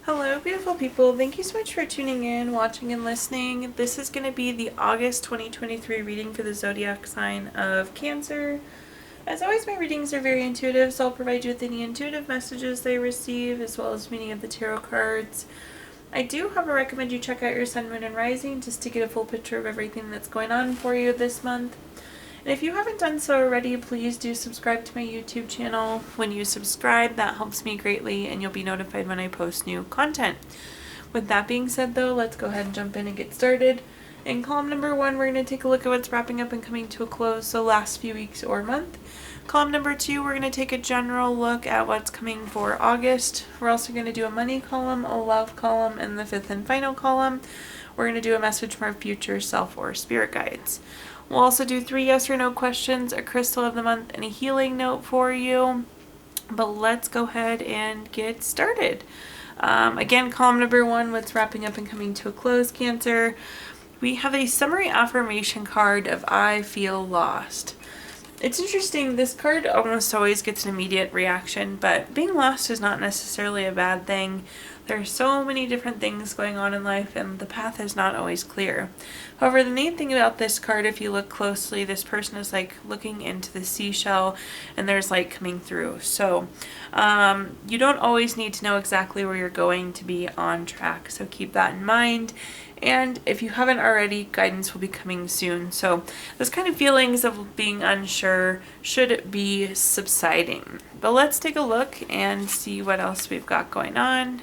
Hello, beautiful people. Thank you so much for tuning in, watching, and listening. This is going to be the August 2023 reading for the zodiac sign of Cancer. As always, my readings are very intuitive, so I'll provide you with any intuitive messages they receive, as well as meaning of the tarot cards. I do, however, recommend you check out your sun, moon, and rising just to get a full picture of everything that's going on for you this month. And if you haven't done so already, please do subscribe to my YouTube channel. When you subscribe, that helps me greatly, and you'll be notified when I post new content. With that being said, though, let's go ahead and jump in and get started. In column number 1, we're going to take a look at what's wrapping up and coming to a close, so last few weeks or month. Column number 2, we're going to take a general look at what's coming for August. We're also going to do a money column, a love column, and the 5th and final column. We're going to do a message from our future self or spirit guides. We'll also do 3 yes or no questions, a crystal of the month, and a healing note for you. But let's go ahead and get started. Again, column number 1, what's wrapping up and coming to a close, Cancer. We have a summary affirmation card of I feel lost. It's interesting, this card almost always gets an immediate reaction, but being lost is not necessarily a bad thing. There are so many different things going on in life, and the path is not always clear. However, the neat thing about this card, if you look closely, this person is like looking into the seashell, and there's light coming through. So you don't always need to know exactly where you're going to be on track, so keep that in mind. And if you haven't already, guidance will be coming soon. So those kind of feelings of being unsure should be subsiding. But let's take a look and see what else we've got going on.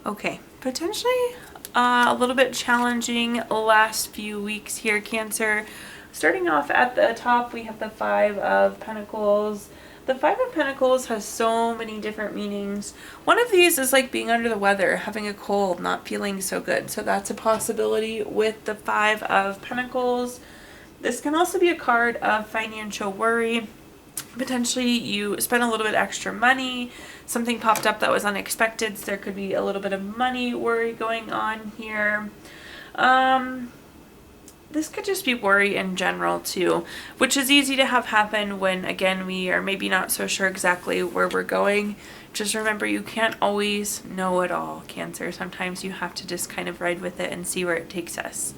Okay, potentially a little bit challenging last few weeks here, Cancer. Starting off at the top, we have the 5 of Pentacles. The 5 of Pentacles has so many different meanings. One of these is like being under the weather, having a cold, not feeling so good. So that's a possibility with the 5 of Pentacles. This can also be a card of financial worry. Potentially you spent a little bit extra money, something popped up that was unexpected, so there could be a little bit of money worry going on here. This could just be worry in general too, which is easy to have happen when, again, we are maybe not so sure exactly where we're going. Just remember, you can't always know it all, Cancer. Sometimes you have to just kind of ride with it and see where it takes us.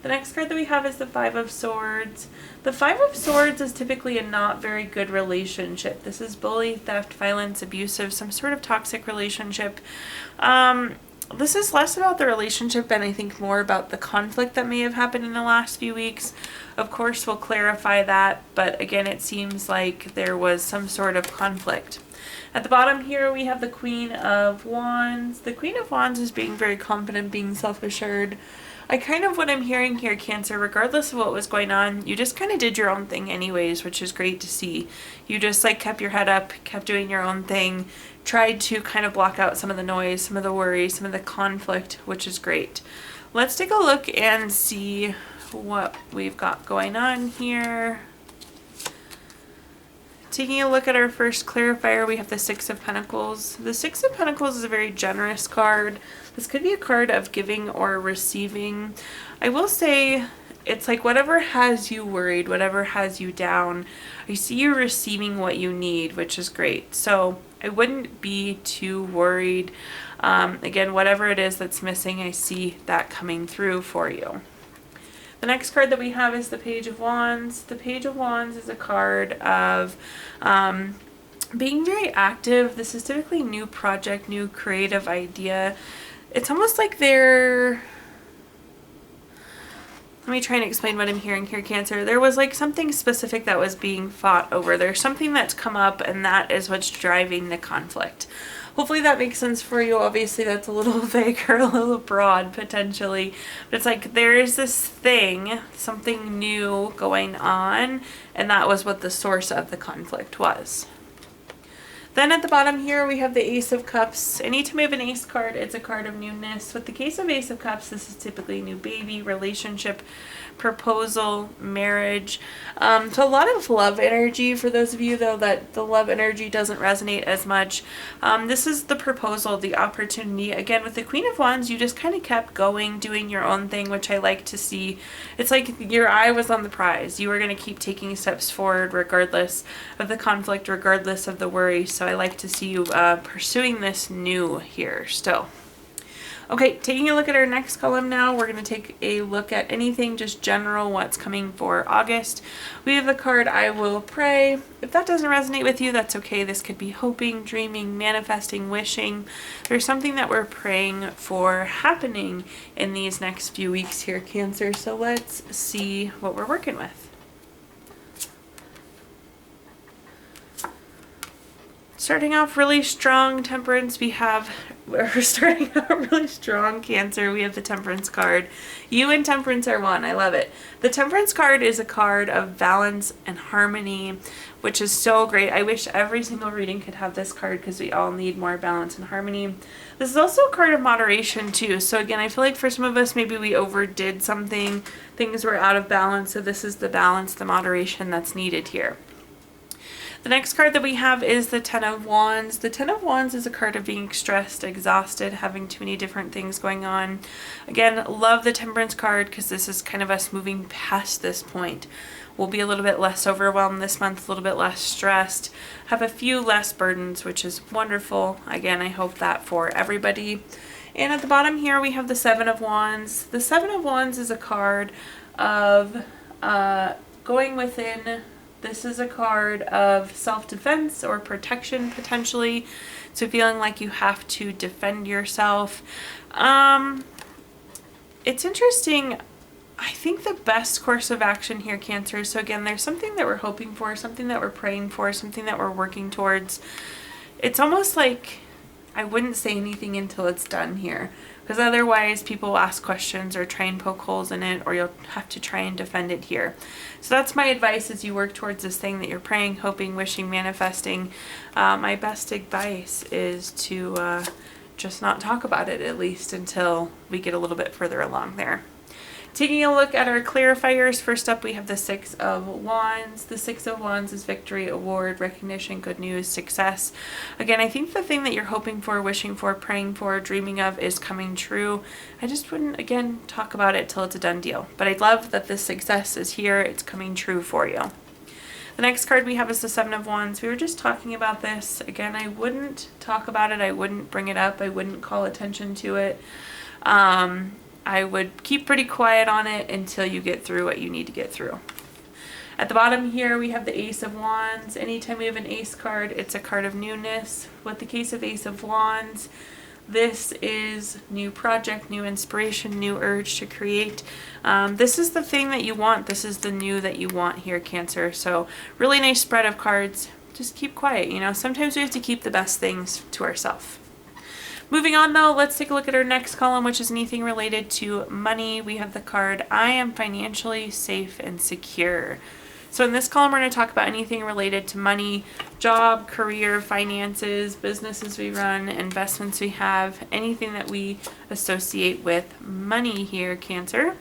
The next card that we have is the 5 of Swords. The 5 of Swords is typically a not very good relationship. This is bully, theft, violence, abusive, some sort of toxic relationship. This is less about the relationship and I think more about the conflict that may have happened in the last few weeks. Of course, we'll clarify that, but again, it seems like there was some sort of conflict. At the bottom here, we have the Queen of Wands. The Queen of Wands is being very confident, being self-assured. What I'm hearing here, Cancer, regardless of what was going on, you just kind of did your own thing anyways, which is great to see. You just like kept your head up, kept doing your own thing, tried to kind of block out some of the noise, some of the worry, some of the conflict, which is great. Let's take a look and see what we've got going on here. Taking a look at our first clarifier, we have the 6 of Pentacles. The 6 of Pentacles is a very generous card. This could be a card of giving or receiving. I will say it's like whatever has you worried, whatever has you down, I see you receiving what you need, which is great. So I wouldn't be too worried. Again, whatever it is that's missing, I see that coming through for you. The next card that we have is the Page of Wands. The Page of Wands is a card of being very active. This is typically new project, new creative idea. It's almost like they're... Let me try and explain what I'm hearing here, Cancer. There was like something specific that was being fought over. There's something that's come up and that is what's driving the conflict. Hopefully that makes sense for you. Obviously that's a little vague or a little broad potentially, but it's like there is this thing, something new going on, and that was what the source of the conflict was. Then at the bottom here, we have the Ace of Cups. Anytime we have an Ace card, it's a card of newness. With the case of Ace of Cups, this is typically a new baby, relationship, proposal, marriage. So a lot of love energy. For those of you, though, that the love energy doesn't resonate as much, this is the proposal, the opportunity. Again, with the Queen of Wands, you just kind of kept going, doing your own thing, which I like to see. It's like your eye was on the prize. You were going to keep taking steps forward regardless of the conflict, regardless of the worry. So I like to see you pursuing this new here still. Okay, taking a look at our next column now, we're going to take a look at anything just general, what's coming for August. We have the card, I Will Pray. If that doesn't resonate with you, that's okay. This could be hoping, dreaming, manifesting, wishing. There's something that we're praying for happening in these next few weeks here, Cancer. So let's see what we're working with. Starting off really strong, Temperance, we're starting out really strong, Cancer. We have the Temperance card. You and Temperance are one. I love it. The Temperance card is a card of balance and harmony, which is so great. I wish every single reading could have this card because we all need more balance and harmony. This is also a card of moderation too. So again, I feel like for some of us, maybe we overdid something. Things were out of balance. So this is the balance, the moderation that's needed here. The next card that we have is the Ten of Wands. The Ten of Wands is a card of being stressed, exhausted, having too many different things going on. Again, love the Temperance card because this is kind of us moving past this point. We'll be a little bit less overwhelmed this month, a little bit less stressed, have a few less burdens, which is wonderful. Again, I hope that for everybody. And at the bottom here, we have the Seven of Wands. The Seven of Wands is a card of going within. This is a card of self-defense or protection, potentially. So feeling like you have to defend yourself. It's interesting. I think the best course of action here, Cancer. So again, there's something that we're hoping for, something that we're praying for, something that we're working towards. It's almost like I wouldn't say anything until it's done here. Because otherwise people will ask questions or try and poke holes in it, or you'll have to try and defend it here. So that's my advice as you work towards this thing that you're praying, hoping, wishing, manifesting. My best advice is to just not talk about it, at least until we get a little bit further along there. Taking a look at our clarifiers, first up we have the Six of Wands. The Six of Wands is victory, award, recognition, good news, success. Again, I think the thing that you're hoping for, wishing for, praying for, dreaming of is coming true. I just wouldn't, again, talk about it till it's a done deal. But I love that the success is here. It's coming true for you. The next card we have is the Seven of Wands. We were just talking about this. Again, I wouldn't talk about it. I wouldn't bring it up. I wouldn't call attention to it. I would keep pretty quiet on it until you get through what you need to get through. At the bottom here, we have the Ace of Wands. Anytime we have an Ace card, it's a card of newness. With the case of Ace of Wands, this is new project, new inspiration, new urge to create. This is the thing that you want. This is the new that you want here, Cancer. So really nice spread of cards. Just keep quiet, you know. Sometimes we have to keep the best things to ourselves. Moving on though, let's take a look at our next column, which is anything related to money. We have the card, I am financially safe and secure. So in this column, we're going to talk about anything related to money, job, career, finances, businesses we run, investments we have, anything that we associate with money here, Cancer.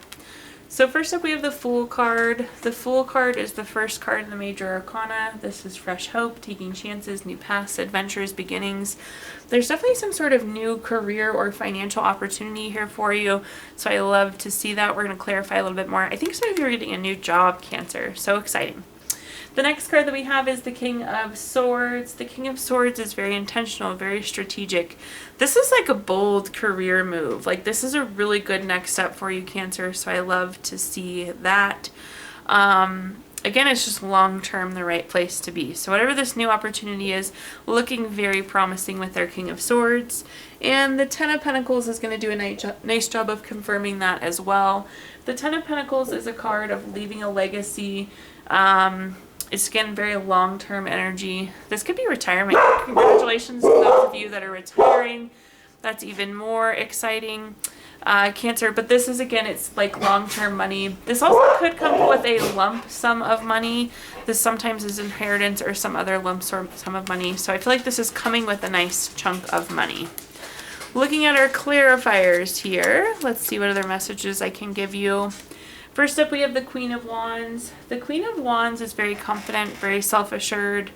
So first up, we have the Fool card. The Fool card is the first card in the Major Arcana. This is fresh hope, taking chances, new paths, adventures, beginnings. There's definitely some sort of new career or financial opportunity here for you. So I love to see that. We're going to clarify a little bit more. I think some of you are getting a new job, Cancer. So exciting. The next card that we have is the King of Swords. The King of Swords is very intentional, very strategic. This is like a bold career move. Like this is a really good next step for you, Cancer. So I love to see that. Again, it's just long-term the right place to be. So whatever this new opportunity is, looking very promising with our King of Swords. And the Ten of Pentacles is going to do a nice job of confirming that as well. The Ten of Pentacles is a card of leaving a legacy. It's again very long-term energy. This could be retirement. Congratulations to those of you that are retiring. That's even more exciting. Cancer, but this is, again, it's like long-term money. This also could come with a lump sum of money. This sometimes is inheritance or some other lump sum of money. So I feel like this is coming with a nice chunk of money. Looking at our clarifiers here, let's see what other messages I can give you. First up, we have the Queen of Wands. The Queen of Wands is very confident, very self-assured.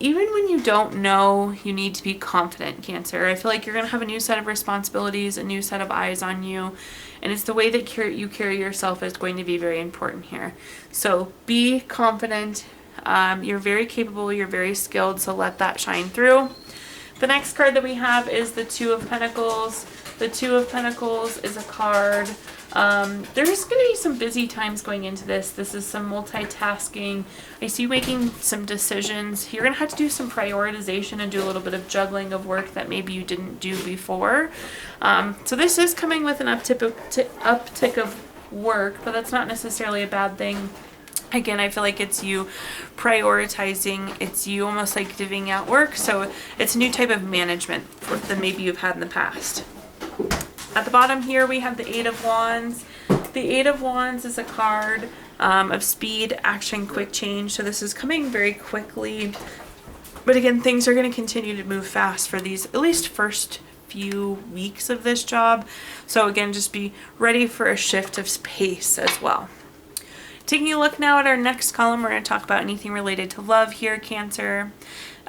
Even when you don't know, you need to be confident, Cancer. I feel like you're going to have a new set of responsibilities, a new set of eyes on you, and it's the way that you carry yourself is going to be very important here. So be confident. You're very capable, you're very skilled, so let that shine through. The next card that we have is the Two of Pentacles. The Two of Pentacles is a card. There's going to be some busy times going into this. This is some multitasking. I see you making some decisions. You're going to have to do some prioritization and do a little bit of juggling of work that maybe you didn't do before. So this is coming with an uptick of work, but that's not necessarily a bad thing. Again, I feel like it's you prioritizing, it's you almost like divvying out work, so it's a new type of management than maybe you've had in the past. At the bottom here, we have the Eight of Wands. The Eight of Wands is a card of speed, action, quick change, so this is coming very quickly. But again, things are going to continue to move fast for these, at least first few weeks of this job. So again, just be ready for a shift of pace as well. Taking a look now at our next column, we're going to talk about anything related to love here, Cancer.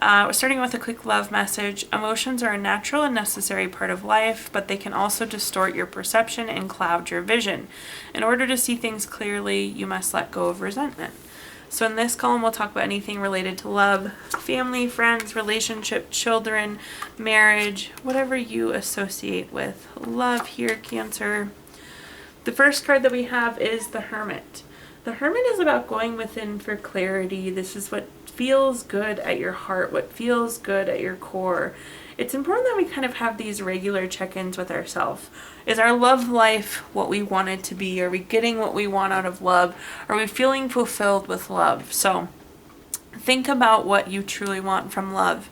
We're starting with a quick love message. Emotions are a natural and necessary part of life, but they can also distort your perception and cloud your vision. In order to see things clearly, you must let go of resentment. So in this column, we'll talk about anything related to love, family, friends, relationship, children, marriage, whatever you associate with love here, Cancer. The first card that we have is the Hermit. The Hermit is about going within for clarity. This is what feels good at your heart, what feels good at your core. It's important that we kind of have these regular check-ins with ourselves. Is our love life what we want it to be? Are we getting what we want out of love? Are we feeling fulfilled with love? So think about what you truly want from love.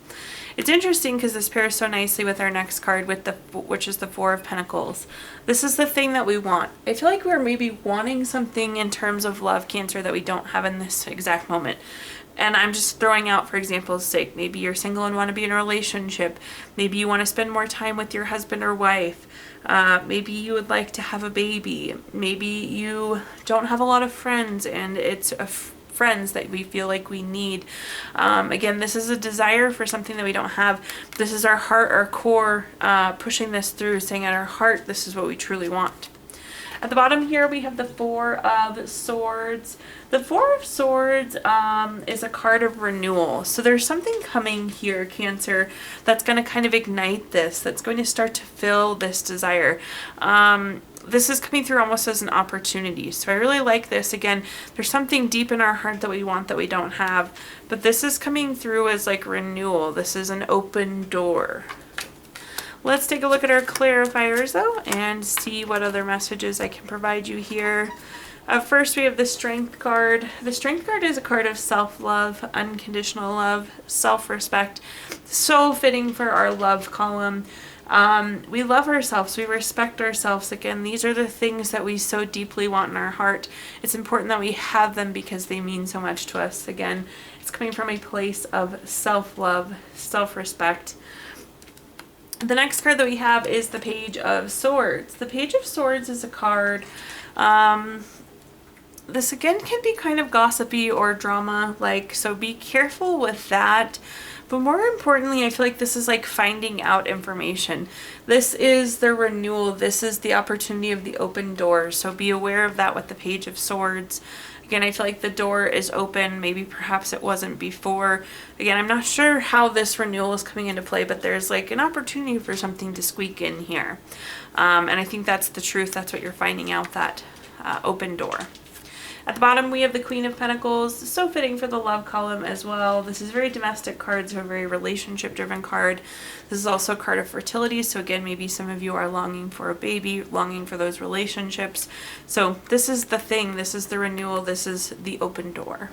It's interesting because this pairs so nicely with our next card, which is the Four of Pentacles. This is the thing that we want. I feel like we're maybe wanting something in terms of love, Cancer, that we don't have in this exact moment. And I'm just throwing out for example's sake. Maybe you're single and want to be in a relationship. Maybe you want to spend more time with your husband or wife. Maybe you would like to have a baby. Maybe you don't have a lot of friends and it's friends that we feel like we need. Again, this is a desire for something that we don't have. This is our heart, our core, pushing this through, saying at our heart, this is what we truly want. At the bottom here, we have the Four of Swords. The Four of Swords is a card of renewal. So there's something coming here, Cancer, that's going to kind of ignite this, that's going to start to fill this desire. This is coming through almost as an opportunity. So I really like this. Again, there's something deep in our heart that we want that we don't have. But this is coming through as like renewal. This is an open door. Let's take a look at our clarifiers though and see what other messages I can provide you here. First, we have the Strength card. The Strength card is a card of self-love, unconditional love, self-respect. So fitting for our love column. We love ourselves. We respect ourselves. Again, these are the things that we so deeply want in our heart. It's important that we have them because they mean so much to us. Again, it's coming from a place of self-love, self-respect. The next card that we have is the Page of Swords. The Page of Swords is a card. This again can be kind of gossipy or drama-like, so be careful with that. But more importantly, I feel like this is like finding out information. This is the renewal. This is the opportunity of the open door. So be aware of that with the Page of Swords. Again, I feel like the door is open. Maybe perhaps it wasn't before. Again, I'm not sure how this renewal is coming into play, but there's like an opportunity for something to squeak in here. And I think that's the truth. That's what you're finding out, that open door. At the bottom, we have the Queen of Pentacles, so fitting for the love column as well. This is very domestic card, so a very relationship-driven card. This is also a card of fertility, so again, maybe some of you are longing for a baby, longing for those relationships. So this is the thing, this is the renewal, this is the open door.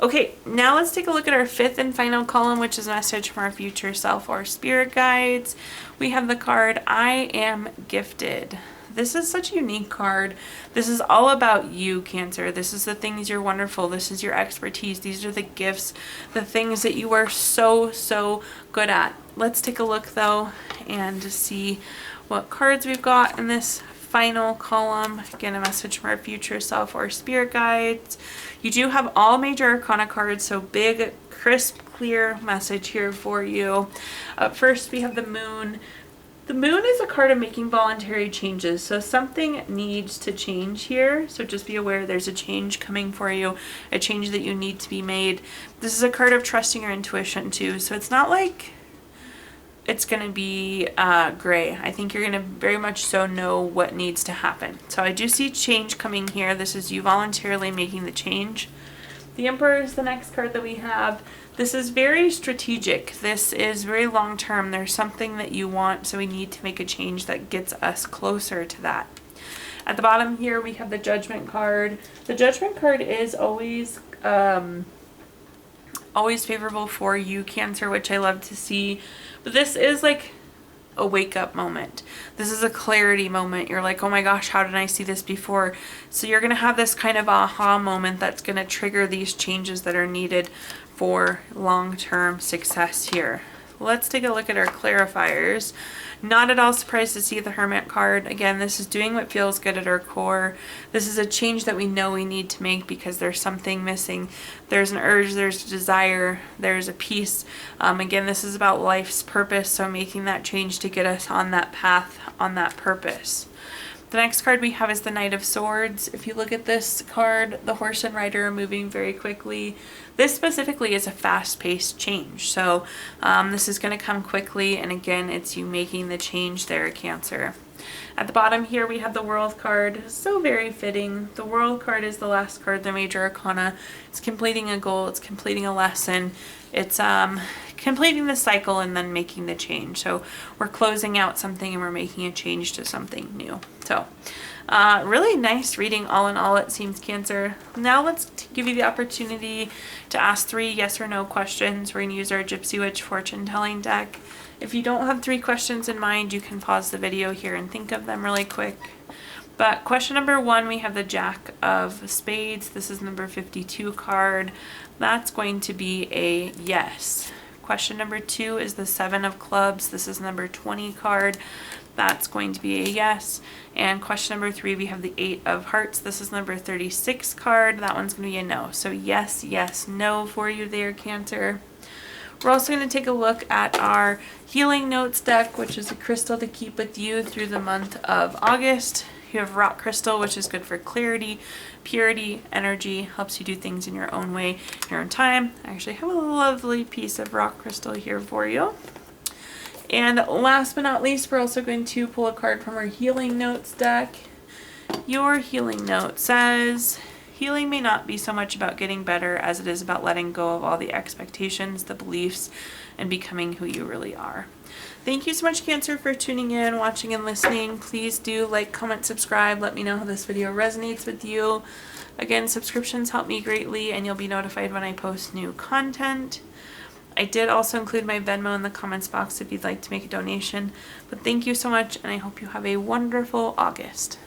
Okay, now let's take a look at our fifth and final column, which is a message from our future self or spirit guides. We have the card, I am gifted. This is such a unique card. This is all about you, Cancer. This is the things you're wonderful. This is your expertise. These are the gifts, the things that you are so good at. Let's take a look though and see what cards we've got in this final column. Again, a message from our future self or spirit guides. You do have all major arcana cards, so big, crisp, clear message here for you. Up first, we have the moon. The moon is a card of making voluntary changes, so something needs to change here. So just be aware there's a change coming for you, a change that you need to be made. This is a card of trusting your intuition too, so it's not like it's going to be gray. I think you're going to very much so know what needs to happen. So I do see change coming here. This is you voluntarily making the change. The Emperor is the next card that we have. This is very strategic. This is very long term. There's something that you want, so we need to make a change that gets us closer to that. At the bottom here, we have the Judgment card. The Judgment card is always favorable for you, Cancer, which I love to see. But this is like a wake-up moment. This is a clarity moment. You're like, oh my gosh, how did I see this before? So you're going to have this kind of aha moment that's going to trigger these changes that are needed for long-term success here. Let's take a look at our clarifiers. Not at all surprised to see the Hermit card. Again, this is doing what feels good at our core. This is a change that we know we need to make because there's something missing. There's an urge, there's a desire, there's a peace. Again, this is about life's purpose, so making that change to get us on that path, on that purpose. The next card we have is the Knight of Swords. If you look at this card, the horse and rider are moving very quickly. This specifically is a fast-paced change. So this is going to come quickly, and again, it's you making the change there, Cancer. At the bottom here, we have the World card. So very fitting. The World card is the last card, the major arcana. It's completing a goal. It's completing a lesson. It's completing the cycle and then making the change. So we're closing out something and we're making a change to something new. So really nice reading all in all, it seems, Cancer. Now let's give you the opportunity to ask 3 yes or no questions. We're going to use our Gypsy Witch fortune telling deck. If you don't have 3 questions in mind, you can pause the video here and think of them really quick. But question number 1, we have the Jack of Spades. This is number 52 card. That's going to be a yes. Question number 2 is the 7 of Clubs. This is number 20 card. That's going to be a yes. And question number 3, we have the 8 of Hearts. This is number 36 card. That one's going to be a no. So yes, yes, no for you there, Cancer. We're also going to take a look at our Healing Notes deck, which is a crystal to keep with you through the month of August. You have Rock Crystal, which is good for clarity, purity, energy, helps you do things in your own way, in your own time. I actually have a lovely piece of Rock Crystal here for you. And last but not least, we're also going to pull a card from our Healing Notes deck. Your Healing Note says, healing may not be so much about getting better as it is about letting go of all the expectations, the beliefs, and becoming who you really are. Thank you so much, Cancer, for tuning in, watching, and listening. Please do like, comment, subscribe. Let me know how this video resonates with you. Again, subscriptions help me greatly, and you'll be notified when I post new content. I did also include my Venmo in the comments box if you'd like to make a donation. But thank you so much, and I hope you have a wonderful August.